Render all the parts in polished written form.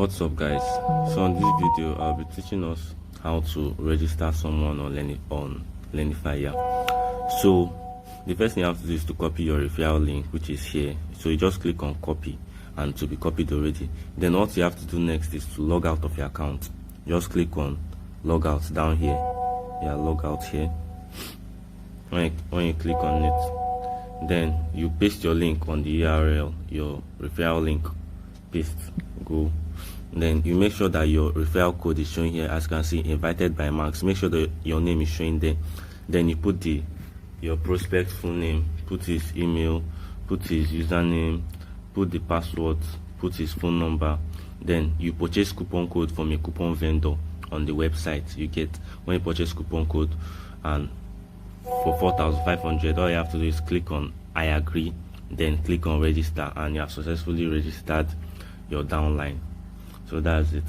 What's up, guys? So on this video I'll be teaching us how to register someone on Learnify. So the first thing you have to do is to copy your referral link, which is here. So you just click on copy and to be copied already. Then what you have to do next is to log out of your account. Just click on log out down here. Log out here. When you click on it, then you paste your link on the URL, your referral link. Paste, go. Then you make sure that your referral code is showing here. As you can see, invited by Max. Make sure that your name is showing there. Then you put your prospect full name, put his email, put his username, put the password, put his phone number. Then you purchase coupon code from a coupon vendor on the website. You get when you purchase coupon code, and for 4,500, all you have to do is click on I agree, then click on register, and you have successfully registered your downline. So that's it.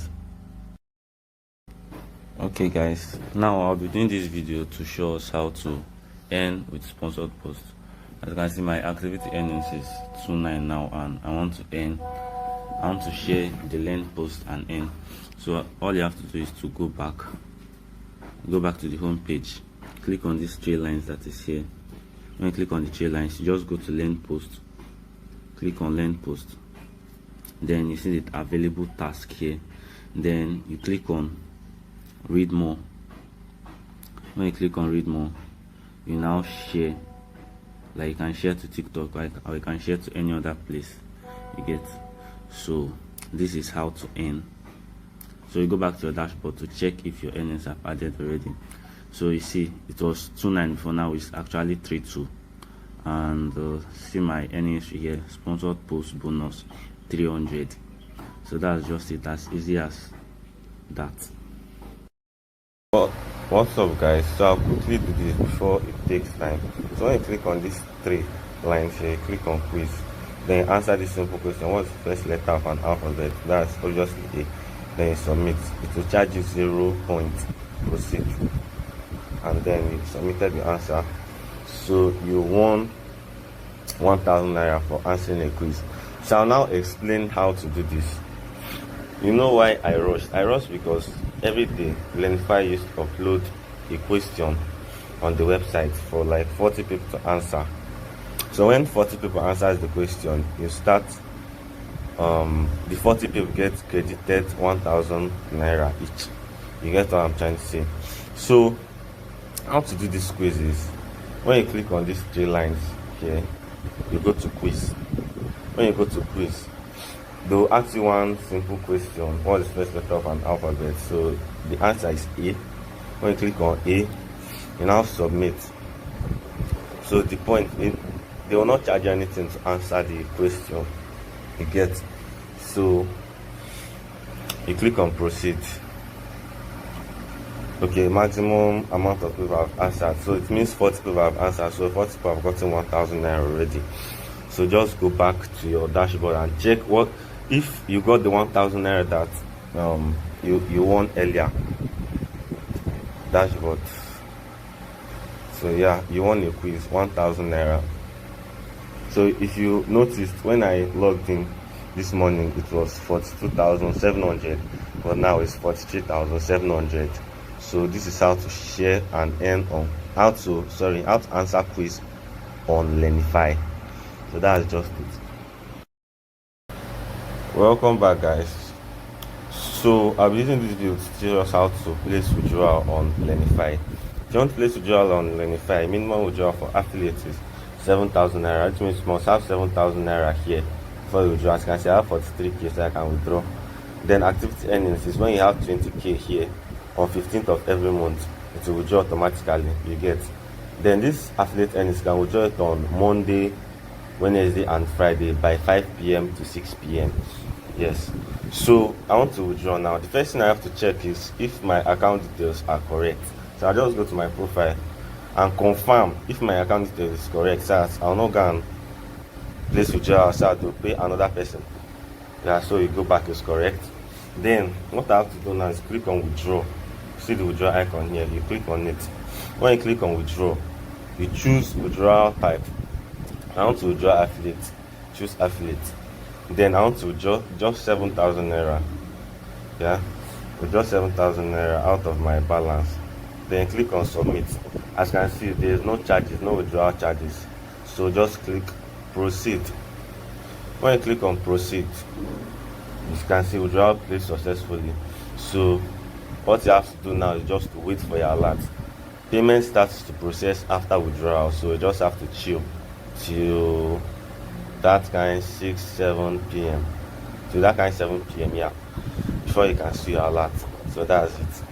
Okay guys, now I'll be doing this video to show us how to earn with sponsored posts. As you can see, my activity earnings is 29 now, and I want to share the learn post and earn. So all you have to do is to go back to the home page, click on these three lines that is here. When you click on the three lines, you just go to learn post, click on learn post. Then you see the available task here. Then you click on read more. When you click on read more, you now share. Like you can share to TikTok, or you can share to any other place. You get. So this is how to earn. So you go back to your dashboard to check if your earnings have added already. So you see it was 29 before, now it's actually 32. And see my earnings here, sponsored post bonus 300. So that's just it, as easy as that. What's up guys? So I'll quickly do this before it takes time. So when you click on these three lines here, click on quiz, then answer this simple question: what's the first letter of an alphabet? That's obviously A. Then you submit. It will charge you 0 point, proceed, and then you submitted the answer. So you won 1,000 naira for answering a quiz. So I'll now explain how to do this. You know why I rushed? I rushed because every day Learnify used to upload a question on the website for like 40 people to answer. So when 40 people answers the question, you start the 40 people get credited 1,000 naira each. You get what I'm trying to say? So how to do this quiz is, when you click on these three lines here, you go to quiz. When you go to quiz, they'll ask you one simple question: what is the first letter of an alphabet? So the answer is A. When you click on A, you now submit. So the point is, they will not charge you anything to answer the question. You get. So you click on proceed. Okay, maximum amount of people have answered, so it means 40 people have answered. So 40 people have gotten 1,000 naira already. So just go back to your dashboard and check what if you got the 1,000 naira that you won earlier. Dashboard. So yeah, you won a quiz, 1,000 naira. So if you noticed, when I logged in this morning, it was 42,700, but now it's 43,700. So this is how to share and earn on how to answer quiz on Learnify. So that's just it. Welcome back guys. So I'll be using this video to teach us how to place withdrawal on Learnify. If you want to place withdrawal on Learnify, minimum withdrawal for affiliates is 7,000 naira. Which means you must have 7,000 naira here for the withdrawal. As you can see, I have 43k, so I can withdraw. Then activity earnings is when you have 20k here, on 15th of every month it will withdraw automatically. You get. Then this affiliate earnings, you can withdraw it on Monday, Wednesday and Friday by 5 p.m. to 6 p.m. Yes. So I want to withdraw now. The first thing I have to check is if my account details are correct. So I'll just go to my profile and confirm if my account details is correct, so I'll not go and place withdrawal, so I have to pay another person. Yeah, so you go back, is correct. Then what I have to do now is click on withdraw. See the withdraw icon here, you click on it. When you click on withdraw, you choose withdrawal type. I want to withdraw affiliate, choose affiliate. Then I want to withdraw just 7,000 naira. Yeah, withdraw 7,000 naira out of my balance. Then click on submit. As you can see, there is no charges, no withdrawal charges. So just click proceed. When you click on proceed, you can see withdrawal placed successfully. So what you have to do now is just to wait for your alert. Payment starts to process after withdrawal, so you just have to chill till that kind 6-7 p.m. till that kind 7 p.m. yeah, before you can see your alert. So that's it.